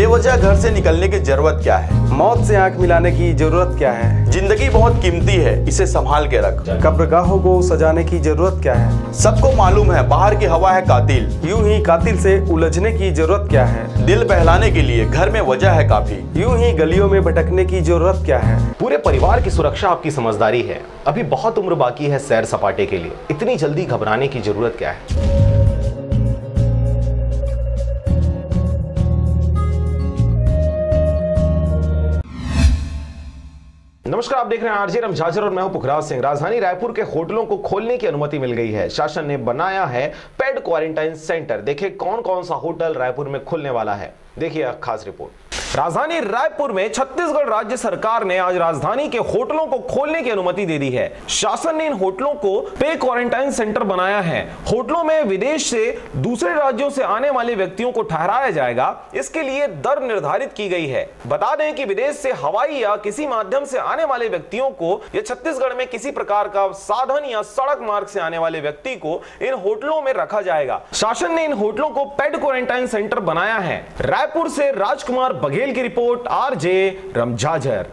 बेवजह घर से निकलने की जरूरत क्या है? मौत से आंख मिलाने की जरूरत क्या है? जिंदगी बहुत कीमती है, इसे संभाल के रख। कब्रगाहों को सजाने की जरूरत क्या है? सबको मालूम है बाहर की हवा है कातिल। यूं ही कातिल से उलझने की जरूरत क्या है? दिल बहलाने के लिए घर में वजह है काफी। यूं ही गलियों में भटकने की जरूरत क्या है? पूरे परिवार की सुरक्षा आपकी समझदारी है। अभी बहुत उम्र बाकी है सैर सपाटे के लिए, इतनी जल्दी घबराने की जरूरत क्या है? नमस्कार, आप देख रहे हैं आरजे रमझाजर और मैं हूं पुखराज सिंह। राजधानी रायपुर के होटलों को खोलने की अनुमति मिल गई है। शासन ने बनाया है पेड क्वारंटाइन सेंटर। देखिए कौन कौन सा होटल रायपुर में खुलने वाला है, देखिए खास रिपोर्ट। राजधानी रायपुर में छत्तीसगढ़ राज्य सरकार ने आज राजधानी के होटलों को खोलने की अनुमति दे दी है। शासन ने इन होटलों को पे क्वारंटाइन सेंटर बनाया है। होटलों में विदेश से दूसरे राज्यों से आने वाले व्यक्तियों को ठहराया जाएगा। इसके लिए दर निर्धारित की गई है। बता दें कि विदेश से हवाई या किसी माध्यम से आने वाले व्यक्तियों को या छत्तीसगढ़ में किसी प्रकार का साधन या सड़क मार्ग से आने वाले व्यक्ति को इन होटलों में रखा जाएगा। शासन ने इन होटलों को पेड क्वारंटाइन सेंटर बनाया है। रायपुर से राजकुमार बघेल की रिपोर्ट, आरजे रमझाजर।